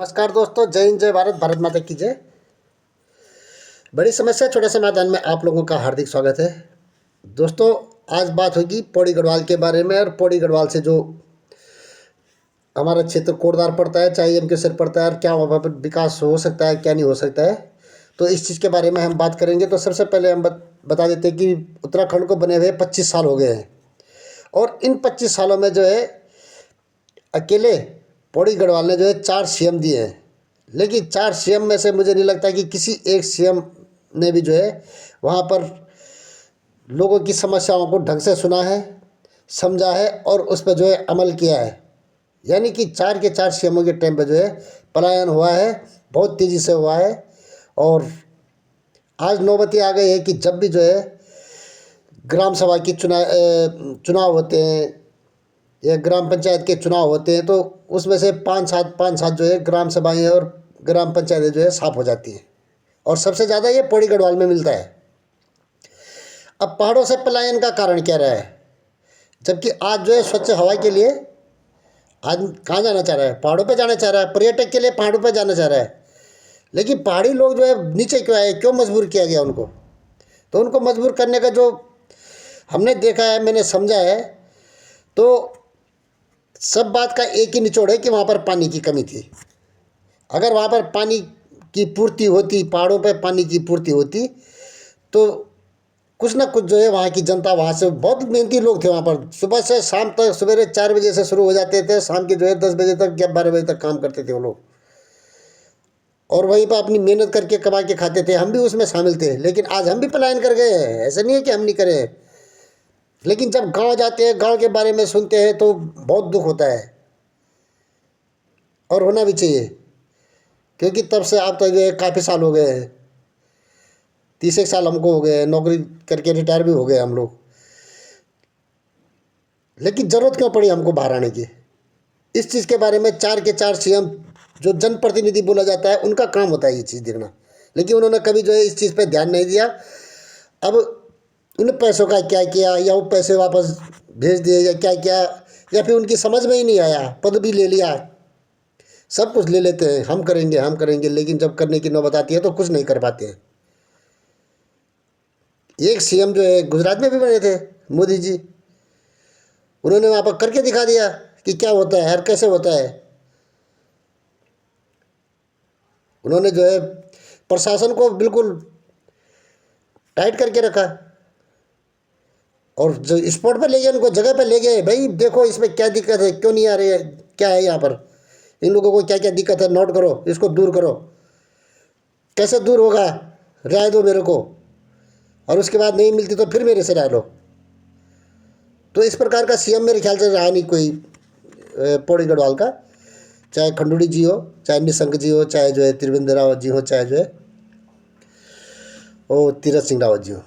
नमस्कार दोस्तों, जय हिंद, जय भारत, भारत माता की जय। बड़ी समस्या छोटे समाधान में आप लोगों का हार्दिक स्वागत है। दोस्तों, आज बात होगी पौड़ी गढ़वाल के बारे में। और पौड़ी गढ़वाल से जो हमारा क्षेत्र कोटद्वार पड़ता है, चाहे एम के सिर पड़ता है, और क्या वहाँ पर विकास हो सकता है, क्या नहीं हो सकता है, तो इस चीज़ के बारे में हम बात करेंगे। तो सबसे पहले हम बता देते हैं कि उत्तराखंड को बने हुए 25 साल हो गए हैं, और इन 25 सालों में जो है अकेले पौड़ी गढ़वाल ने जो है 4 सीएम दिए हैं। लेकिन 4 सीएम में से मुझे नहीं लगता कि किसी एक सीएम ने भी जो है वहाँ पर लोगों की समस्याओं को ढंग से सुना है, समझा है और उस पर जो है अमल किया है। यानी कि 4 के 4 सीएमओ के टाइम पे जो है पलायन हुआ है, बहुत तेज़ी से हुआ है। और आज नौबती आ गई है कि जब भी जो है ग्राम सभा की चुनाव होते हैं या ग्राम पंचायत के चुनाव होते हैं, तो उसमें से 5-7 जो है ग्राम सभाएं और ग्राम पंचायतें जो है साफ हो जाती हैं। और सबसे ज़्यादा ये पौड़ी गढ़वाल में मिलता है। अब पहाड़ों से पलायन का कारण क्या रहा है? जबकि आज जो है स्वच्छ हवा के लिए आज कहाँ जाना चाह रहा है? पहाड़ों पे जाना चाह रहा है। पर्यटक के लिए पहाड़ों पे जाना चाह रहा है। लेकिन पहाड़ी लोग जो है नीचे क्यों आए, क्यों मजबूर किया गया उनको? तो उनको मजबूर करने का जो हमने देखा है, मैंने समझा है, तो सब बात का एक ही निचोड़ है कि वहाँ पर पानी की कमी थी। अगर वहाँ पर पानी की पूर्ति होती, पहाड़ों पर पानी की पूर्ति होती, तो कुछ ना कुछ जो है वहाँ की जनता, वहाँ से बहुत मेहनती लोग थे वहाँ पर, सुबह से शाम तक, सवेरे 4 बजे से शुरू हो जाते थे, शाम के जो है 10 बजे तक या 12 बजे तक काम करते थे वो लोग, और वहीं पर अपनी मेहनत करके कमा के खाते थे। हम भी उसमें शामिल थे। लेकिन आज हम भी पलायन कर गए हैं, ऐसा नहीं है कि हम नहीं करें। लेकिन जब गांव जाते हैं, गांव के बारे में सुनते हैं, तो बहुत दुख होता है, और होना भी चाहिए। क्योंकि तब से आप तक जो है काफ़ी साल हो गए हैं, 30 साल हमको हो गए हैं, नौकरी करके रिटायर भी हो गए हम लोग। लेकिन ज़रूरत क्यों पड़ी हमको बाहर आने की? इस चीज़ के बारे में 4 के 4 सीएम जो जनप्रतिनिधि बोला जाता है, उनका काम होता है ये चीज़ देखना। लेकिन उन्होंने कभी जो है इस चीज़ पे ध्यान नहीं दिया। अब उन पैसों का क्या किया, या वो पैसे वापस भेज दिए, या क्या किया, या फिर उनकी समझ में ही नहीं आया। पद भी ले लिया, सब कुछ ले लेते हैं, हम करेंगे हम करेंगे, लेकिन जब करने की नौबत आती है तो कुछ नहीं कर पाते हैं। एक सीएम जो है गुजरात में भी बने थे, मोदी जी, उन्होंने वहाँ पर करके दिखा दिया कि क्या होता है और कैसे होता है। उन्होंने जो है प्रशासन को बिल्कुल टाइट करके रखा, और जो स्पॉट पे ले गए, उनको जगह पे ले गए, भाई देखो इसमें क्या दिक्कत है, क्यों नहीं आ रही है, क्या है यहाँ पर, इन लोगों को क्या क्या दिक्कत है, नोट करो, इसको दूर करो। कैसे दूर होगा, राय दो मेरे को, और उसके बाद नहीं मिलती तो फिर मेरे से राय लो। तो इस प्रकार का सीएम मेरे ख्याल से रहा नहीं कोई पौड़ी गढ़वाल का, चाहे खंडूड़ी जी हो, चाहे निशंक जी हो, चाहे जो है त्रिवेंद्र रावत जी हो, चाहे जो है वो तीरथ सिंह रावत जी हो।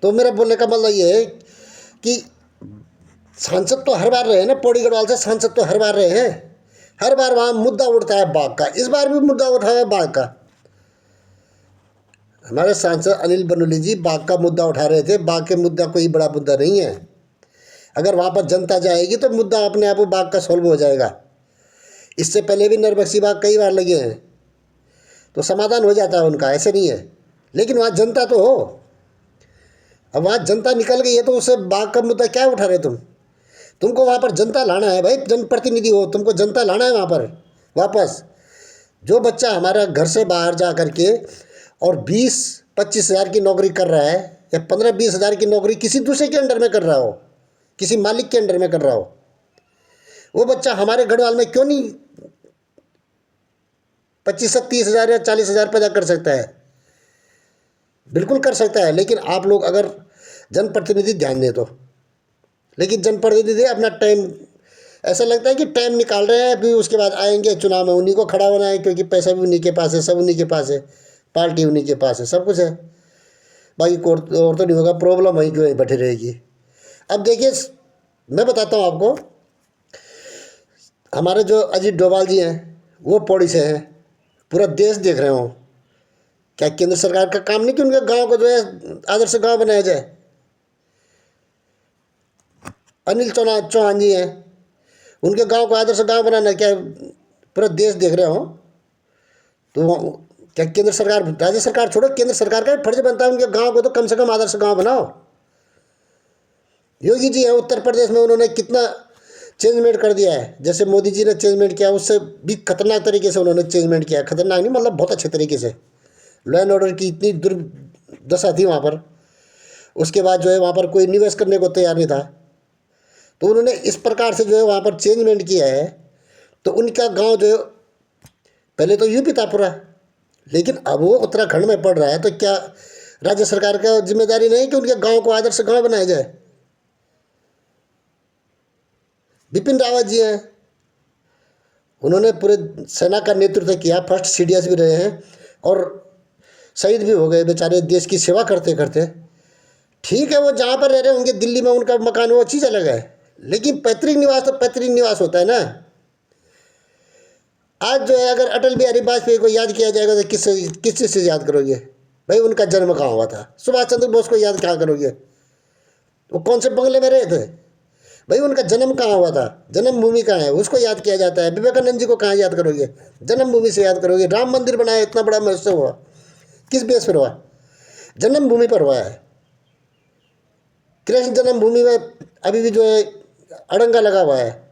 तो मेरा बोलने का मतलब ये है कि सांसद तो हर बार रहे हैं ना, पौड़ी गढ़वाल से सांसद तो हर बार रहे हैं। हर बार वहाँ मुद्दा उठता है बाघ का। इस बार भी मुद्दा उठा है बाघ का। हमारे सांसद अनिल बनोली जी बाघ का मुद्दा उठा रहे थे। बाघ के मुद्दा कोई बड़ा मुद्दा नहीं है। अगर वहाँ पर जनता जाएगी तो मुद्दा अपने आप बाघ का सॉल्व हो जाएगा। इससे पहले भी नरबक्सी बाघ कई बार लगे हैं, तो समाधान हो जाता है उनका, ऐसे नहीं है। लेकिन वहाँ जनता तो हो। अब वहाँ जनता निकल गई है, तो उससे बाघ का मुद्दा क्या उठा रहे तुमको वहाँ पर जनता लाना है भाई, जनप्रतिनिधि हो, तुमको जनता लाना है वहाँ पर वापस। जो बच्चा हमारा घर से बाहर जा कर के और 20-25 हज़ार की नौकरी कर रहा है, या 15-20 हज़ार की नौकरी किसी दूसरे के अंडर में कर रहा हो, किसी मालिक के अंडर में कर रहा हो, वो बच्चा हमारे गढ़वाल में क्यों नहीं 25-30 हज़ार या 40 हज़ार पैदा कर सकता है? बिल्कुल कर सकता है। लेकिन आप लोग अगर जनप्रतिनिधि ध्यान दें तो। लेकिन जनप्रतिनिधि अपना टाइम, ऐसा लगता है कि टाइम निकाल रहे हैं, अभी उसके बाद आएंगे चुनाव में उन्हीं को खड़ा होना है, क्योंकि पैसा भी उन्हीं के पास है, सब उन्हीं के पास है, पार्टी उन्हीं के पास है, सब कुछ है। बाकी और तो नहीं होगा, प्रॉब्लम वहीं की वहीं बैठी रहेगी। अब देखिए, मैं बताता हूँ आपको, हमारे जो अजीत डोभाल जी हैं वो पौड़ी से हैं, पूरा देश देख रहे हो। क्या केंद्र सरकार का काम नहीं कि उनके गांव को जो है आदर्श गांव बनाया जाए? अनिल चौहान जी हैं, उनके गांव को आदर्श गांव बनाना क्या पूरा देश देख रहे हो, तो क्या केंद्र सरकार, राज्य सरकार छोड़ो, केंद्र सरकार का भी फर्ज बनता है उनके गांव को तो कम से कम आदर्श गांव बनाओ। योगी जी है उत्तर प्रदेश में, उन्होंने कितना चेंजमेंट कर दिया है। जैसे मोदी जी ने चेंजमेंट किया, उससे भी खतरनाक तरीके से उन्होंने चेंजमेंट किया। खतरनाक नहीं मतलब बहुत अच्छे तरीके से। लॉ एंड ऑर्डर की इतनी दुर्दशा थी वहाँ पर, उसके बाद जो है वहाँ पर कोई निवेश करने को तैयार नहीं था। तो उन्होंने इस प्रकार से जो है वहाँ पर चेंजमेंट किया है। तो उनका गांव जो है, पहले तो यूपी था पूरा, लेकिन अब वो उत्तराखंड में पड़ रहा है। तो क्या राज्य सरकार का जिम्मेदारी नहीं कि उनके गांव को आदर्श गांव बनाया जाए? बिपिन रावत जी हैं, उन्होंने पूरे सेना का नेतृत्व किया, फर्स्ट सीडीएस भी रहे हैं और शहीद भी हो गए बेचारे देश की सेवा करते करते। ठीक है, वो जहाँ पर रह रहे होंगे दिल्ली में उनका मकान, वो चीज़ अलग है, लेकिन पैतृक निवास तो पैतृक निवास होता है ना। आज जो है अगर अटल बिहारी वाजपेयी को याद किया जाएगा तो किस चीज़ से याद करोगे? भाई उनका जन्म कहाँ हुआ था। सुभाष चंद्र बोस को याद कहाँ करोगे? वो कौन से बंगले में रहे थे? भाई उनका जन्म कहाँ हुआ था, जन्मभूमि कहाँ है, उसको याद किया जाता है। विवेकानंद जी को कहाँ याद करोगे? जन्मभूमि से याद करोगे। राम मंदिर बनाया, इतना बड़ा महोत्सव हुआ, किस बेस पर हुआ? जन्मभूमि पर हुआ है। कृष्ण जन्मभूमि में अभी भी जो है अड़ंगा लगा हुआ है।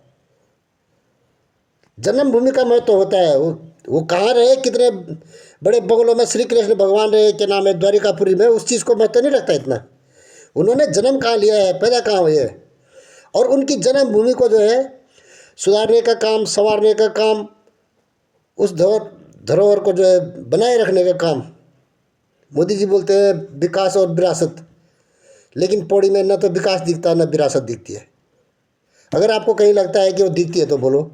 जन्मभूमि का महत्व होता है। वो कहाँ रहे, कितने बड़े बंगलों में श्री कृष्ण भगवान रहे, क्या नाम है, द्वारिकापुरी में, उस चीज़ को महत्व नहीं रखता इतना। उन्होंने जन्म कहाँ लिया है, पैदा कहाँ हुए है, और उनकी जन्मभूमि को जो है सुधारने का काम, संवारने का काम, उस धरोहर को जो है बनाए रखने का काम। मोदी जी बोलते हैं विकास और विरासत, लेकिन पौड़ी में न तो विकास दिखता है न विरासत दिखती है। अगर आपको कहीं लगता है कि वो दिखती है तो बोलो।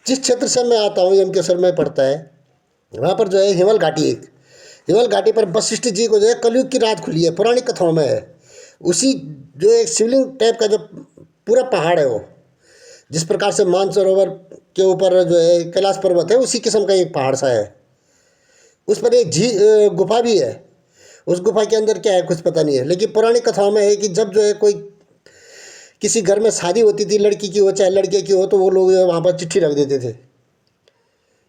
जिस क्षेत्र से मैं आता हूँ, यमकेश्वर में पड़ता है, वहाँ पर जो है हिमल घाटी, एक हिमल घाटी पर वशिष्ठ जी को जो है कलयुग की रात खुली है, पुरानी कथाओं में है। उसी जो एक शिवलिंग टाइप का जो पूरा पहाड़ है, वो जिस प्रकार से मानसरोवर के ऊपर जो है कैलाश पर्वत है, उसी किस्म का एक पहाड़ सा है। उस पर एक गुफा भी है। उस गुफा के अंदर क्या है कुछ पता नहीं है, लेकिन पुरानी कथाओं में है कि जब जो है कोई किसी घर में शादी होती थी, लड़की की हो चाहे लड़के की हो, तो वो लोग वहाँ पर चिट्ठी रख देते थे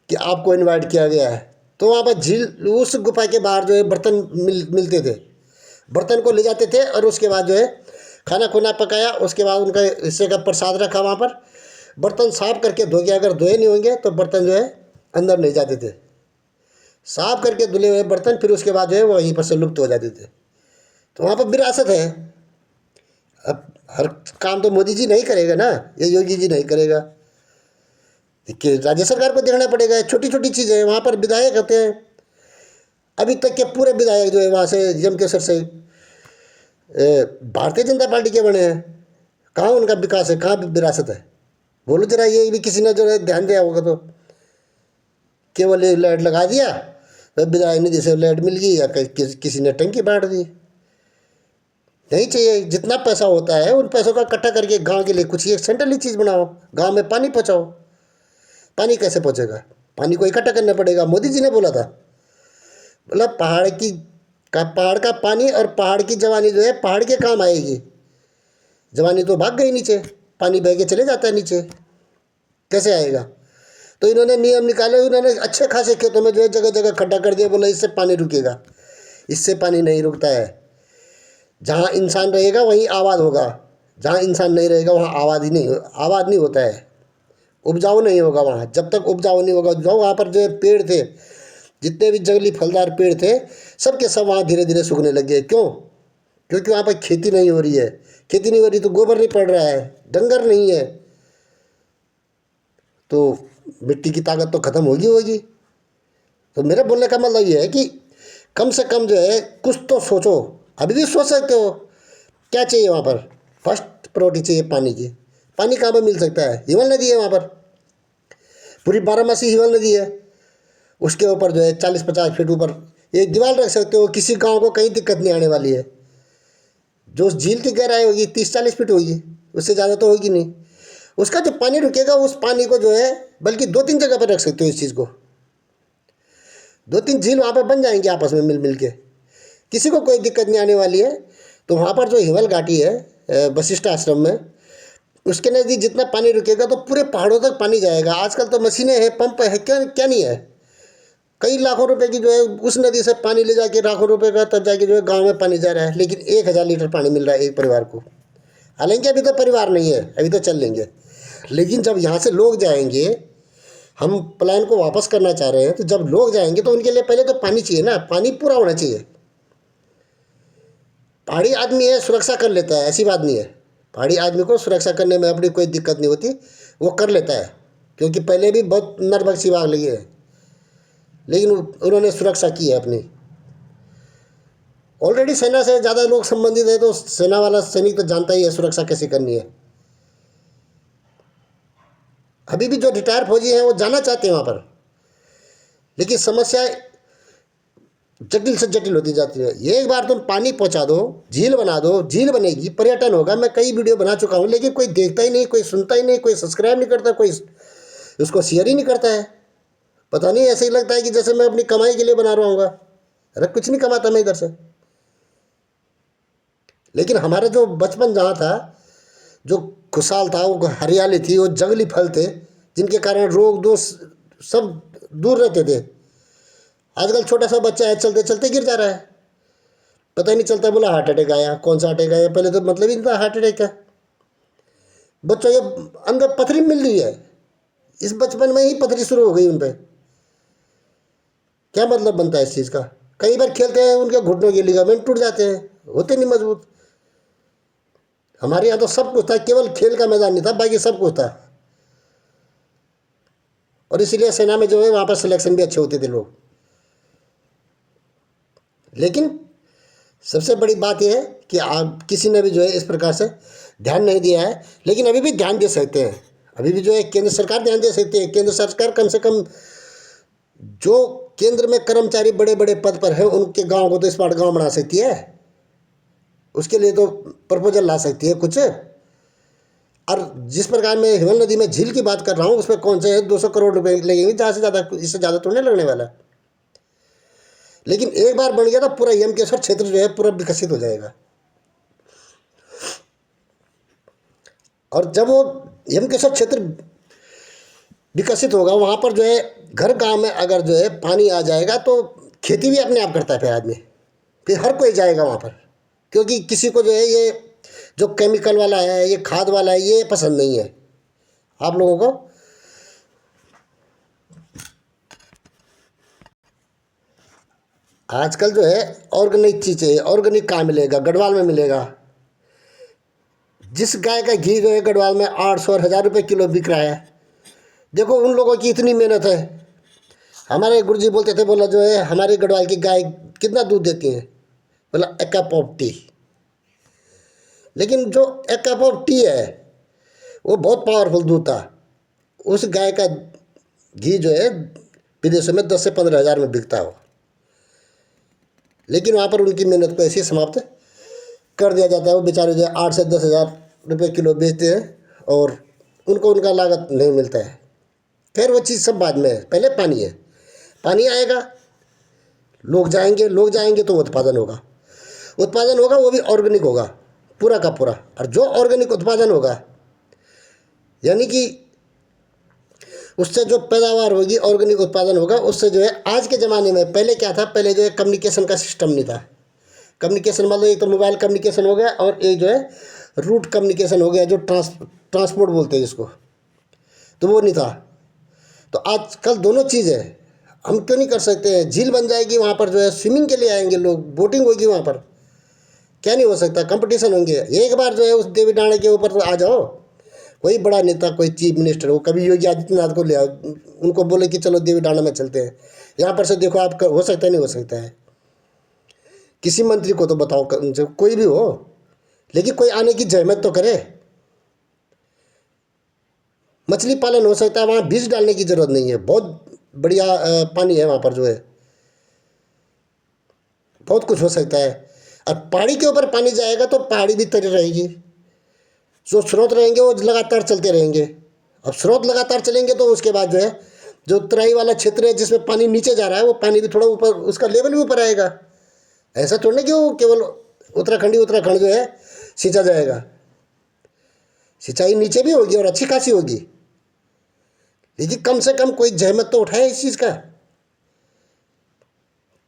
कि आपको इनवाइट किया गया है। तो वहाँ पर झील, उस गुफा के बाहर जो है बर्तन मिलते थे, बर्तन को ले जाते थे और उसके बाद जो है खाना खुना पकाया, उसके बाद उनका हिस्से का प्रसाद रखा वहाँ पर। बर्तन साफ करके धो के, अगर धोए नहीं होंगे तो बर्तन जो है अंदर नहीं जाते थे। साफ करके धुले हुए बर्तन फिर उसके बाद जो है वो वहीं पर से लुप्त हो जाते थे। तो वहाँ पर विरासत है। अब हर काम तो मोदी जी नहीं करेगा ना, ये योगी जी नहीं करेगा, देखिए राज्य सरकार को देखना पड़ेगा। छोटी छोटी चीज़ें वहाँ पर विधायक होते हैं, अभी तक के पूरे विधायक जो है वहाँ से यमकेश्वर से भारतीय जनता पार्टी के बने हैं। कहाँ उनका विकास है, कहाँ विरासत है? बोलो जरा, ये भी किसी ने जो है ध्यान दिया होगा तो। केवल ये लाइट लगा दिया, विधायक निधि से लाइट मिल गई, या किसी ने टंकी बांट दी। नहीं चाहिए। जितना पैसा होता है उन पैसों का इकट्ठा करके गांव के लिए कुछ एक सेंट्रली चीज़ बनाओ, गांव में पानी पहुंचाओ। पानी कैसे पहुंचेगा? पानी को इकट्ठा करना पड़ेगा। मोदी जी ने बोला था, बोला पहाड़ का पानी और पहाड़ की जवानी जो है पहाड़ के काम आएगी। जवानी तो भाग गई नीचे, पानी बह के चले जाता है नीचे, कैसे आएगा? तो इन्होंने नियम निकाले, उन्होंने अच्छे खासे खेतों में जो है जगह जगह खड्डा कर दिया, बोला इससे पानी रुकेगा। इससे पानी नहीं रुकता है। जहाँ इंसान रहेगा वहीं आबाद होगा, जहाँ इंसान नहीं रहेगा वहाँ आबाद नहीं होता है, उपजाऊ नहीं होगा वहाँ। जब तक उपजाऊ नहीं होगा, जो वहाँ पर जो पेड़ थे, जितने भी जंगली फलदार पेड़ थे, सब के सब वहाँ धीरे धीरे सूखने लग गए। क्यों? क्योंकि वहाँ पर खेती नहीं हो रही है। खेती नहीं हो रही तो गोबर नहीं पड़ रहा है, डंगर नहीं है, तो मिट्टी की ताकत तो खत्म होगी। तो मेरा बोलने का मतलब ये है कि कम से कम जो है कुछ तो सोचो। अभी भी सोच सकते हो। क्या चाहिए वहाँ पर? फर्स्ट प्रायोरिटी चाहिए पानी की। पानी कहाँ पर मिल सकता है? हिमल नदी है वहाँ पर, पूरी 12 मासी हिमल नदी है। उसके ऊपर जो है 40-50 फीट ऊपर एक दीवार रख सकते हो, किसी गांव को कहीं दिक्कत नहीं आने वाली है। जो उस झील की गहराई होगी 30-40 फीट होगी, उससे ज़्यादा तो होगी नहीं। उसका जो पानी रुकेगा, उस पानी को जो है बल्कि 2-3 जगह पर रख सकते हो इस चीज़ को। 2-3 झील वहाँ पर बन जाएंगे आपस में मिल के, किसी को कोई दिक्कत नहीं आने वाली है। तो वहाँ पर जो हिमल घाटी है, वशिष्ठ आश्रम में, उसके नज़दीक जितना पानी रुकेगा तो पूरे पहाड़ों तक पानी जाएगा। आजकल तो मशीनें हैं, पंप है, क्या क्या नहीं है। कई लाखों रुपए की जो है उस नदी से पानी ले जाके लाखों रुपए का तब जाके जो है गांव में पानी जा रहा है, लेकिन 1,000 लीटर पानी मिल रहा है एक परिवार को। हालांकि अभी तो परिवार नहीं है, अभी तो चल लेंगे, लेकिन जब यहाँ से लोग जाएंगे, हम प्लान को वापस करना चाह रहे हैं, तो जब लोग जाएंगे तो उनके लिए पहले तो पानी चाहिए ना, पानी पूरा होना चाहिए। पहाड़ी आदमी है, सुरक्षा कर लेता है, ऐसी बात नहीं है। पहाड़ी आदमी को सुरक्षा करने में अपनी कोई दिक्कत नहीं होती, वो कर लेता है, क्योंकि पहले भी बहुत नरभक्षी आग लगी है, लेकिन उन्होंने सुरक्षा की है अपनी। ऑलरेडी सेना से ज़्यादा लोग संबंधित है, तो सेना वाला सैनिक तो जानता ही है सुरक्षा कैसे करनी है। अभी भी जो रिटायर फौजी हैं वो जाना चाहते हैं वहाँ पर, लेकिन समस्या जटिल से जटिल होती जाती है। एक बार तुम पानी पहुँचा दो, झील बना दो, झील बनेगी, पर्यटन होगा। मैं कई वीडियो बना चुका हूँ, लेकिन कोई देखता ही नहीं, कोई सुनता ही नहीं, कोई सब्सक्राइब नहीं करता, कोई उसको शेयर ही नहीं करता है। पता नहीं, ऐसे ही लगता है कि जैसे मैं अपनी कमाई के लिए बना रहा हूँ। अरे कुछ नहीं कमाता मैं इधर से। लेकिन हमारा जो बचपन जहाँ था, जो खुशहाल था, वो हरियाली थी, वो जंगली फल थे, जिनके कारण रोग दोष सब दूर रहते थे। आजकल छोटा सा बच्चा है, चलते चलते गिर जा रहा है, पता ही नहीं चलता, बोला हार्ट अटैक आया। कौन सा अटैक आया, पहले तो मतलब ही नहीं था हार्ट अटैक का। बच्चों के अंदर पथरी मिल रही है, इस बचपन में ही पथरी शुरू हो गई उन पर। क्या मतलब बनता है इस चीज़ का। कई बार खेलते हैं, उनके घुटनों के लिगामेंट टूट जाते हैं, होते नहीं मजबूत। हमारे यहाँ तो सब कुछ था, केवल खेल का मैदान नहीं था, बाकी सब कुछ था। और इसीलिए सेना में जो है वहाँ पर सिलेक्शन भी अच्छे होते थे लोग। लेकिन सबसे बड़ी बात यह है कि आप किसी ने भी जो है इस प्रकार से ध्यान नहीं दिया है, लेकिन अभी भी ध्यान दे सकते हैं। अभी भी जो है केंद्र सरकार ध्यान दे सकती है। केंद्र सरकार कम से कम जो केंद्र में कर्मचारी बड़े बड़े पद पर है, उनके गांव को तो स्मार्ट गांव बना सकती है। उसके लिए तो प्रपोजल ला सकती है कुछ। और जिस प्रकार मैं हिमन नदी में झील की बात कर रहा हूँ, उसमें कौन से 200 करोड़ रुपए लगेंगे, ज़्यादा से ज़्यादा, इससे ज़्यादा तो नहीं लगने वाला। लेकिन एक बार बन गया तो पूरा यमकेश्वर क्षेत्र जो है पूरा विकसित हो जाएगा। और जब वो यमकेश्वर क्षेत्र विकसित होगा, वहाँ पर जो है घर गांव में अगर जो है पानी आ जाएगा तो खेती भी अपने आप करता है। फिर आदमी, फिर हर कोई जाएगा वहाँ पर, क्योंकि किसी को जो है ये जो केमिकल वाला है, ये खाद वाला है, ये पसंद नहीं है आप लोगों को। आजकल जो है ऑर्गेनिक चीज़ें, ऑर्गेनिक कहाँ मिलेगा, गढ़वाल में मिलेगा। जिस गाय का घी जो है गढ़वाल में 800 और 1,000 रुपये किलो बिक रहा है। देखो उन लोगों की इतनी मेहनत है। हमारे गुरुजी बोलते थे, बोला जो है हमारी गढ़वाल की गाय कितना दूध देती है, बोला ए कप ऑफ टी। लेकिन जो ए कप ऑफ टी है वो बहुत पावरफुल दूध था। उस गाय का घी जो है विदेशों में 10 से 15 हज़ार में बिकता हो, लेकिन वहाँ पर उनकी मेहनत को ऐसे ही समाप्त कर दिया जाता है। वो बेचारे जो है 8 से 10 हज़ार रुपये किलो बेचते हैं और उनको उनका लागत नहीं मिलता है। खैर वो चीज़ सब बाद में है, पहले पानी है। पानी आएगा, लोग जाएंगे, लोग जाएंगे तो उत्पादन होगा। उत्पादन होगा वो भी ऑर्गेनिक होगा पूरा का पूरा। और जो ऑर्गेनिक उत्पादन होगा, यानी कि उससे जो पैदावार होगी, ऑर्गेनिक उत्पादन होगा, उससे जो है आज के ज़माने में, पहले क्या था, पहले जो है कम्युनिकेशन का सिस्टम नहीं था। कम्युनिकेशन मतलब एक तो मोबाइल कम्युनिकेशन हो गया और एक जो है रूट कम्युनिकेशन हो गया, जो ट्रांसपोर्ट बोलते हैं जिसको, तो वो नहीं था। तो आजकल दोनों चीज़ है। हम क्यों नहीं कर सकते हैं। झील बन जाएगी, वहाँ पर जो है स्विमिंग के लिए आएंगे लोग, बोटिंग होगी वहाँ पर, क्या नहीं हो सकता, कंपटीशन होंगे। एक बार जो है उस देवी डांडे के ऊपर तो आ जाओ, कोई बड़ा नेता, कोई चीफ मिनिस्टर हो, कभी योगी आदित्यनाथ को ले आओ, उनको बोले कि चलो देवी डांडा में चलते हैं, यहाँ पर से देखो आप हो सकता है, नहीं हो सकता है। किसी मंत्री को तो बताओ, उनसे कोई भी हो, लेकिन कोई आने की जहमत तो करे। मछली पालन हो सकता है, वहाँ बीज डालने की ज़रूरत नहीं है, बहुत बढ़िया पानी है वहाँ पर, जो है बहुत कुछ हो सकता है। और पहाड़ी के ऊपर पानी जाएगा तो पहाड़ी भी तरी रहेगी, जो स्रोत रहेंगे वो लगातार चलते रहेंगे। अब स्रोत लगातार चलेंगे तो उसके बाद जो है जो तराई वाला क्षेत्र है जिसमें पानी नीचे जा रहा है, वो पानी भी थोड़ा ऊपर, उसका लेवल भी ऊपर आएगा। ऐसा थोड़ा ना कि वो केवल उत्तराखंड जो है सींचा जाएगा। सिंचाई नीचे भी होगी और अच्छी खासी होगी, लेकिन कम से कम कोई जहमत तो उठाए इस चीज़ का।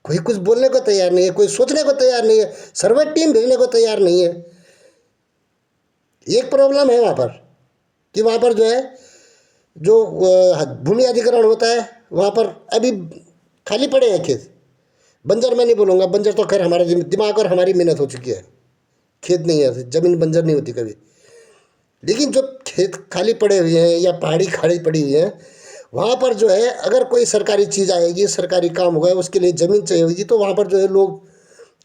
कोई कुछ बोलने को तैयार नहीं है, कोई सोचने को तैयार नहीं है, सर्वे टीम भेजने को तैयार नहीं है। एक प्रॉब्लम है वहाँ पर कि वहाँ पर जो है जो भूमि अधिग्रहण होता है वहाँ पर अभी खाली पड़े हैं खेत। बंजर मैं नहीं बोलूँगा, बंजर तो खैर हमारे दिमाग और हमारी मेहनत हो चुकी है, खेत नहीं है, ज़मीन बंजर नहीं होती कभी। लेकिन जो खेत खाली पड़े हुए हैं या पहाड़ी खाड़ी पड़ी हुई है, वहाँ पर जो है अगर कोई सरकारी चीज़ आएगी, सरकारी काम होगा, उसके लिए ज़मीन चाहिए होगी, तो वहाँ पर जो है लोग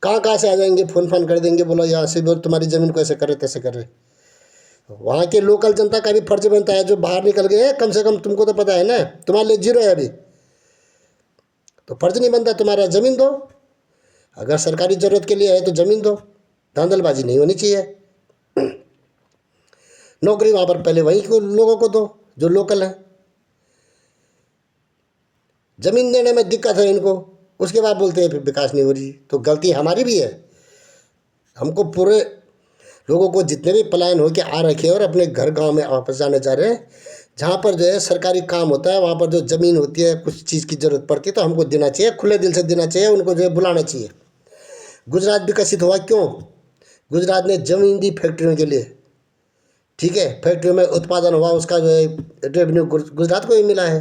कहाँ कहाँ से आ जाएंगे, फ़ोन फान कर देंगे, बोलो यहाँ से बोल तुम्हारी ज़मीन को ऐसे करे तैसे करे। वहाँ के लोकल जनता का भी फर्ज बनता है, जो बाहर निकल गए हैं, कम से कम तुमको तो पता है ना, तुम्हारे लिए जीरो है अभी, तो फर्ज नहीं बनता तुम्हारा, ज़मीन दो। अगर सरकारी ज़रूरत के लिए है तो ज़मीन दो, धांधलबाजी नहीं होनी चाहिए। नौकरी वहाँ पर पहले वहीं को लोगों को दो जो लोकल हैं। ज़मीन देने में दिक्कत है इनको, उसके बाद बोलते हैं फिर विकास नहीं हो रही, तो गलती हमारी भी है। हमको पूरे लोगों को जितने भी पलायन हो के आ रखे हैं और अपने घर गांव में वापस जाने जा रहे हैं, जहाँ पर जो है सरकारी काम होता है, वहाँ पर जो ज़मीन होती है, कुछ चीज़ की ज़रूरत पड़ती है, तो हमको देना चाहिए, खुले दिल से देना चाहिए, उनको जो है बुलाना चाहिए। गुजरात विकसित हुआ क्यों? गुजरात ने ज़मीन दी फैक्ट्रियों के लिए, ठीक है, फैक्ट्रियों में उत्पादन हुआ, उसका जो है रेवेन्यू गुजरात को ही मिला है।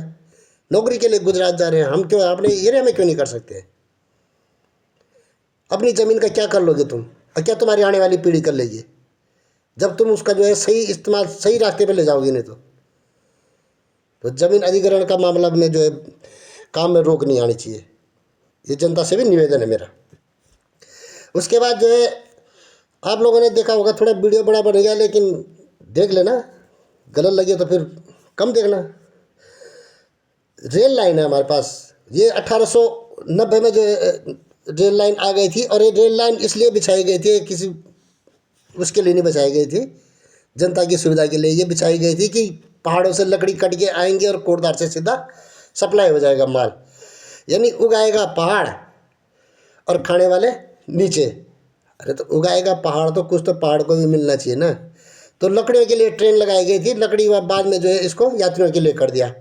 नौकरी के लिए गुजरात जा रहे हैं, हम क्यों अपने एरिया में क्यों नहीं कर सकते? अपनी ज़मीन का क्या कर लोगे तुम, और क्या तुम्हारी आने वाली पीढ़ी कर लेगी जब तुम उसका जो है सही इस्तेमाल सही रास्ते पे ले जाओगे नहीं तो ज़मीन अधिग्रहण का मामला में जो है काम में रोक नहीं आनी चाहिए, ये जनता से भी निवेदन है मेरा। उसके बाद जो है आप लोगों ने देखा होगा, थोड़ा वीडियो बड़ा बन गया, लेकिन देख लेना, गलत लगे तो फिर कम देखना। रेल लाइन है हमारे पास, ये 1890 में जो रेल लाइन आ गई थी, और ये रेल लाइन इसलिए बिछाई गई थी, किसी उसके लिए नहीं बिछाई गई थी, जनता की सुविधा के लिए ये बिछाई गई थी कि पहाड़ों से लकड़ी कट के आएंगे और कोटद्वार से सीधा सप्लाई हो जाएगा माल, यानी उगाएगा पहाड़ और खाने वाले नीचे। अरे तो उगाएगा पहाड़ तो कुछ तो पहाड़ को भी मिलना चाहिए ना, तो लकड़ियों के लिए ट्रेन लगाई गई थी, लकड़ी बाद में जो है इसको यात्रियों के लिए कर दिया।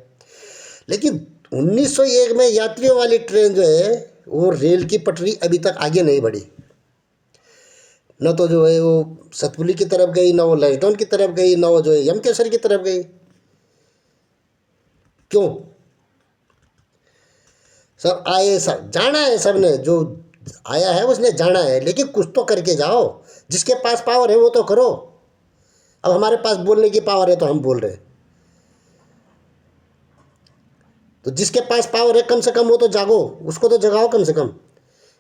लेकिन 1901 में यात्रियों वाली ट्रेन जो है वो रेल की पटरी अभी तक आगे नहीं बढ़ी, न तो जो है वो सतपुली की तरफ गई, न वो लैंसडाउन की तरफ गई, न वो जो है यमकेसर की तरफ गई। क्यों? सब आए, सब जाना है, सब ने जो आया है उसने जाना है, लेकिन कुछ तो करके जाओ, जिसके पास पावर है वो तो करो। अब हमारे पास बोलने की पावर है तो हम बोल रहे हैं, तो जिसके पास पावर है कम से कम वो तो जागो, उसको तो जगाओ कम से कम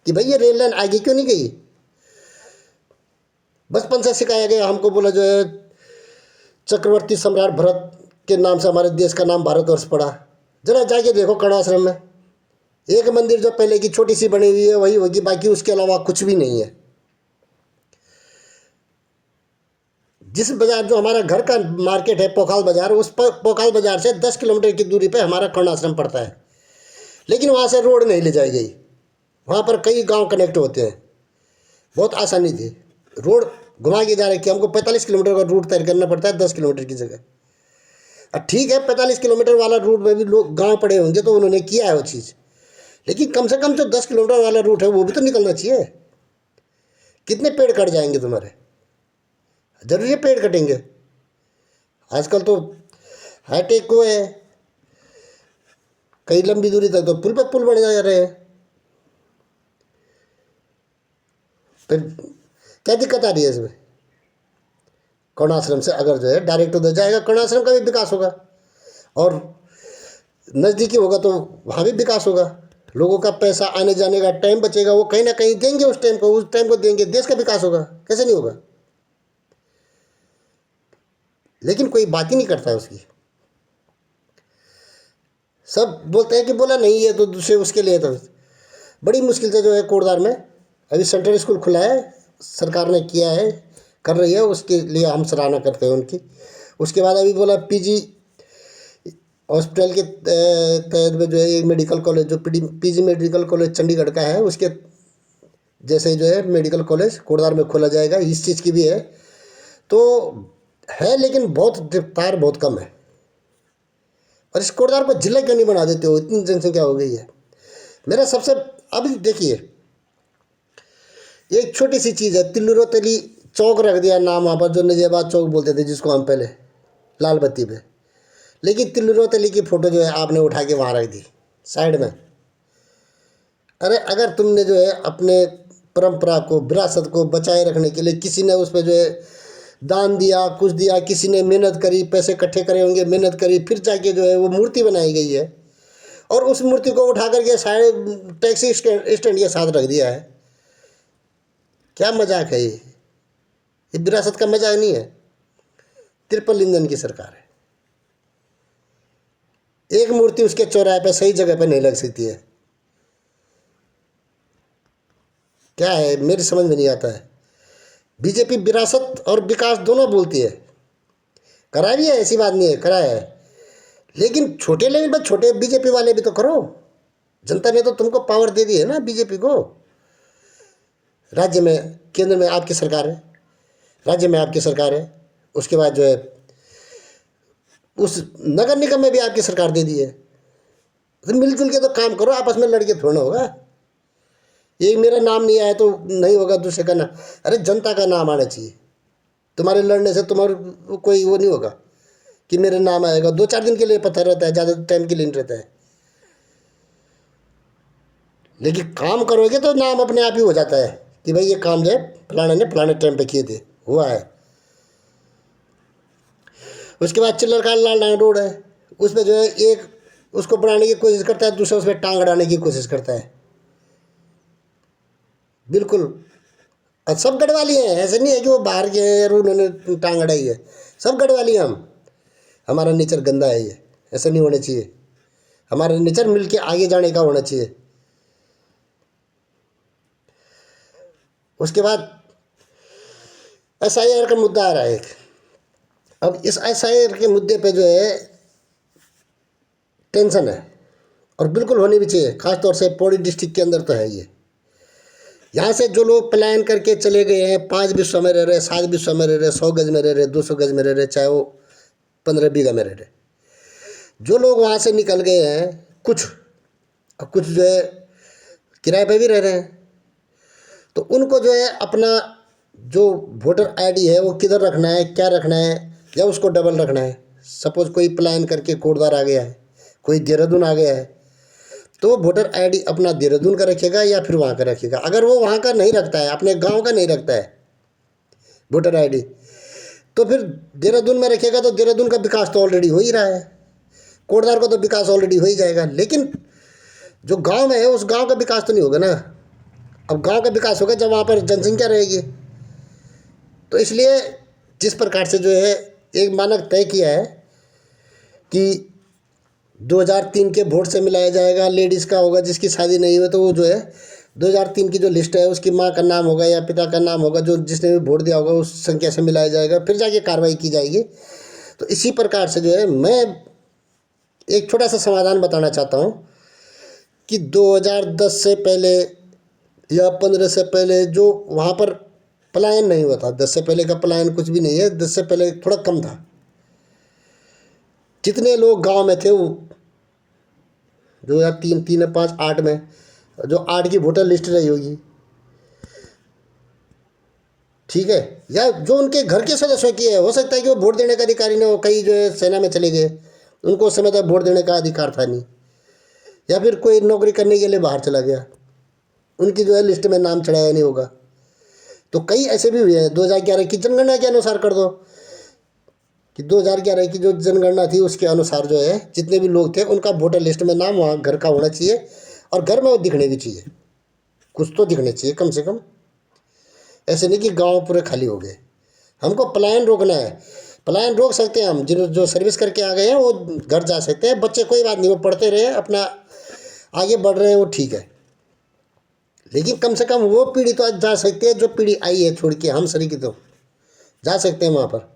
कि भाई ये रेल लाइन आगे क्यों नहीं गई। बचपन से सिखाया गया हमको, बोला जो है चक्रवर्ती सम्राट भरत के नाम से हमारे देश का नाम भारतवर्ष पड़ा। जरा जाके देखो कर्णाश्रम में, एक मंदिर जो पहले की छोटी सी बनी हुई है वही होगी, बाकी उसके अलावा कुछ भी नहीं है। जिस बाजार जो हमारा घर का मार्केट है पोखाल बाजार, उस पर पोखाल बाजार से 10 किलोमीटर की दूरी पे हमारा कर्णाश्रम पड़ता है, लेकिन वहाँ से रोड नहीं ले जाई गई। वहाँ पर कई गांव कनेक्ट होते हैं, बहुत आसानी थी, रोड घुमा के जा रही, हमको 45 किलोमीटर का रूट तय करना पड़ता है 10 किलोमीटर की जगह। अब ठीक है 45 किलोमीटर वाला रूट में भी लोग गाँव पड़े होंगे तो उन्होंने किया है वो चीज़, लेकिन कम से कम जो 10 किलोमीटर वाला रूट है वो भी तो निकलना चाहिए। कितने पेड़ कट जाएंगे तुम्हारे? जरूरी है पेड़ कटेंगे? आजकल तो हाईटेक वो है, कई लंबी दूरी तक तो पुल पर पुल बन जा रहे हैं, फिर क्या दिक्कत आ रही है इसमें? कर्णाश्रम से अगर जो है डायरेक्ट उधर जाएगा, कर्णाश्रम का भी विकास होगा, और नज़दीकी होगा तो वहाँ भी विकास होगा, लोगों का पैसा आने जाने का टाइम बचेगा, वो कहीं ना कहीं देंगे उस टाइम को देंगे, देश का विकास होगा, कैसे नहीं होगा? लेकिन कोई बात ही नहीं करता है उसकी। सब बोलते हैं कि बोला नहीं ये तो दूसरे उसके लिए, तो बड़ी मुश्किल से जो है कोटद्वार में अभी सेंट्रल स्कूल खुला है, सरकार ने किया है, कर रही है, उसके लिए हम सराहना करते हैं उनकी। उसके बाद अभी बोला पीजी हॉस्पिटल के तहत में जो है एक मेडिकल कॉलेज, जो पीजी मेडिकल कॉलेज चंडीगढ़ का है, उसके जैसे जो है मेडिकल कॉलेज कोटद्वार में खोला जाएगा, इस चीज़ की भी है। तो है, लेकिन बहुत रफ्तार बहुत कम है। और इस कोटद्वार को जिला क्यों नहीं बना देते हो, इतनी जनसंख्या हो गई है। मेरा सबसे, अभी देखिए एक छोटी सी चीज़ है, तिल्लुरो तली चौक रख दिया नाम वहाँ पर, जो नजियाबाद चौक बोलते थे जिसको हम पहले, लाल बत्ती पे। लेकिन तिल्लुरो तली की फ़ोटो जो है आपने उठा के वहाँ रख दी साइड में। अरे अगर तुमने जो है अपने परंपरा को, विरासत को बचाए रखने के लिए किसी ने उस पर जो है दान दिया, कुछ दिया, किसी ने मेहनत करी, पैसे इकट्ठे करे होंगे, मेहनत करी, फिर जाके जो है वो मूर्ति बनाई गई है, और उस मूर्ति को उठा करके साइड टैक्सी स्टैंड के साथ रख दिया है। क्या मजाक है ये विरासत का मजाक नहीं है। ट्रिपल इंजन की सरकार है, एक मूर्ति उसके चौराहे पे सही जगह पे नहीं लग सकती है। क्या है, मेरी समझ में नहीं आता है। बीजेपी विरासत और विकास दोनों बोलती है, करा भी है, ऐसी बात नहीं है, करा है, लेकिन छोटे लेवल पर छोटे बीजेपी वाले भी तो करो। जनता ने तो तुमको पावर दे दी है ना, बीजेपी को। राज्य में, केंद्र में आपकी सरकार है, राज्य में आपकी सरकार है, उसके बाद जो है उस नगर निगम में भी आपकी सरकार दे दी है। तो मिलजुल के तो काम करो, आपस में लड़के थोड़ा ना होगा। ये मेरा नाम नहीं आया तो नहीं होगा, दूसरे का नाम, अरे जनता का नाम आना चाहिए। तुम्हारे लड़ने से तुम्हारे कोई वो नहीं होगा कि मेरे नाम आएगा। 2-4 दिन के लिए पता रहता है, ज़्यादा टाइम के लिए नहीं रहता है। लेकिन काम करोगे तो नाम अपने आप ही हो जाता है कि भाई ये काम जो है फलाने ने फलाने टाइम पे किए थे, हुआ है। उसके बाद चिल्लर का लाल डांग रोड है, उसमें जो है एक उसको बनाने की कोशिश करता है, दूसरा उसमें टांग अड़ाने की कोशिश करता है। बिल्कुल, और सब गढ़वाली हैं, ऐसे नहीं है कि वो बाहर के हैं और उन्होंने टांग अड़ाई है। सब गढ़वाली हैं हम। हमारा नेचर गंदा है, ये ऐसा नहीं होना चाहिए। हमारा नेचर मिल के आगे जाने का होना चाहिए। उसके बाद SIR का मुद्दा आ रहा है एक। अब इस SIR के मुद्दे पे जो है टेंशन है, और बिल्कुल होनी भी चाहिए, खासतौर से पौड़ी डिस्ट्रिक्ट के अंदर तो है ये। यहाँ से जो लोग पलायन करके चले गए हैं, 5 बिस्वा में रह रहे, 7 बिस्वा में रह रहे, 100 गज में रह रहे, 200 गज में रह रहे, चाहे वो 15 बीघा में रह रहे, जो लोग वहाँ से निकल गए हैं, कुछ जो है किराए पे भी रह रहे हैं, तो उनको जो है अपना जो वोटर ID है वो किधर रखना है, क्या रखना है, या उसको डबल रखना है। सपोज़ कोई पलायन करके कोटद्वार आ गया है, कोई देहरादून आ गया है, तो वोटर ID अपना देहरादून का रखेगा या फिर वहाँ का रखेगा। अगर वो वहाँ का नहीं रखता है, अपने गांव का नहीं रखता है वोटर ID, तो फिर देहरादून में रखेगा, तो देहरादून का विकास तो ऑलरेडी हो ही रहा है, कोटद्वार का तो विकास ऑलरेडी हो ही जाएगा। लेकिन जो गांव में है उस गांव का विकास तो नहीं होगा ना। अब गांव का विकास होगा जब वहाँ पर जनसंख्या रहेगी। तो इसलिए जिस प्रकार से जो है एक मानक तय किया है कि 2003 के वोट से मिलाया जाएगा, लेडीज़ का होगा, जिसकी शादी नहीं हुई तो वो जो है 2003 की जो लिस्ट है उसकी माँ का नाम होगा या पिता का नाम होगा, जो जिसने भी वोट दिया होगा उस संख्या से मिलाया जाएगा, फिर जाके कार्रवाई की जाएगी। तो इसी प्रकार से जो है मैं एक छोटा सा समाधान बताना चाहता हूँ कि 2010 से पहले या 15 से पहले जो वहाँ पर पलायन नहीं हुआ था, 10 से पहले का पलायन कुछ भी नहीं है, 10 से पहले थोड़ा कम था। जितने लोग गांव में थे वो 2003, 3, 5, 8 में जो 8 की वोटर लिस्ट रही होगी, ठीक है, या जो उनके घर के सदस्यों की है, हो सकता है कि वो वोट देने का अधिकारी नहीं हो, कई जो है सेना में चले गए, उनको उस समय तक वोट देने का अधिकार था नहीं, या फिर कोई नौकरी करने के लिए बाहर चला गया, उनकी जो है लिस्ट में नाम चढ़ाया नहीं होगा। तो कई ऐसे भी हुए हैं। 2011 की जनगणना के अनुसार कर दो कि 2011 की जो जनगणना थी उसके अनुसार जो है जितने भी लोग थे उनका वोटर लिस्ट में नाम वहाँ घर का होना चाहिए, और घर में वो दिखने भी चाहिए, कुछ तो दिखने चाहिए कम से कम। ऐसे नहीं कि गांव पूरे खाली हो गए। हमको पलायन रोकना है, पलायन रोक सकते हैं हम, जो सर्विस करके आ गए हैं वो घर जा सकते हैं, बच्चे कोई बात नहीं, वो पढ़ते रहे, अपना आगे बढ़ रहे हैं, वो ठीक है। लेकिन कम से कम वो पीढ़ी तो आज जा सकती है जो पीढ़ी आई है छोड़ के, हम सभी की तो जा सकते हैं, वहाँ पर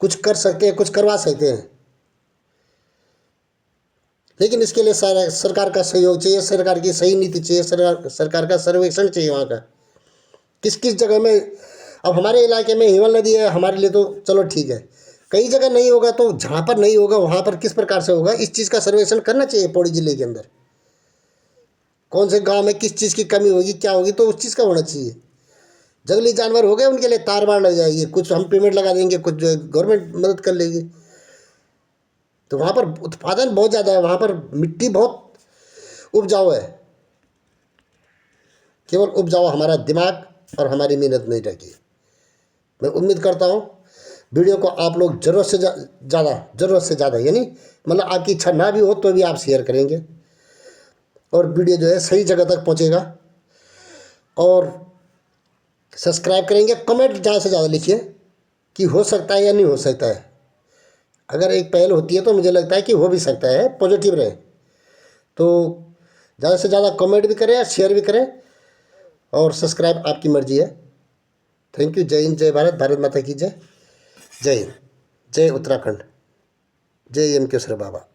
कुछ कर सकते हैं, कुछ करवा सकते हैं। लेकिन इसके लिए सारा सरकार का सहयोग चाहिए, सरकार की सही नीति चाहिए, सरकार का सर्वेक्षण चाहिए वहाँ का, किस किस जगह में अब हमारे इलाके में हिमल नदी है, हमारे लिए तो चलो ठीक है, कई जगह नहीं होगा, तो जहाँ पर नहीं होगा वहाँ पर किस प्रकार से होगा, इस चीज़ का सर्वेक्षण करना चाहिए पौड़ी जिले के अंदर। कौन से गांव में किस चीज़ की कमी होगी, क्या होगी, तो उस चीज़ का होना चाहिए। जंगली जानवर हो गए, उनके लिए तार बाड़ लग जाएगी, कुछ हम पेमेंट लगा देंगे, कुछ जो गवर्नमेंट मदद कर लेगी। तो वहाँ पर उत्पादन बहुत ज़्यादा है, वहाँ पर मिट्टी बहुत उपजाऊ है। केवल उपजाऊ हमारा दिमाग और हमारी मेहनत नहीं रहेगी। मैं उम्मीद करता हूँ वीडियो को आप लोग ज़रूरत से ज़्यादा यानी मतलब आपकी इच्छा ना भी हो तो भी आप शेयर करेंगे, और वीडियो जो है सही जगह तक पहुँचेगा। और सब्सक्राइब करेंगे, कमेंट ज़्यादा से ज़्यादा लिखिए कि हो सकता है या नहीं हो सकता है। अगर एक पहल होती है तो मुझे लगता है कि हो भी सकता है, पॉजिटिव रहे। तो ज़्यादा से ज़्यादा कमेंट भी करें, शेयर भी करें, और सब्सक्राइब आपकी मर्जी है। Thank you. जय हिंद, जय भारत, भारत माता की जय। जय हिंद, जय उत्तराखंड, जय एम केसर बाबा।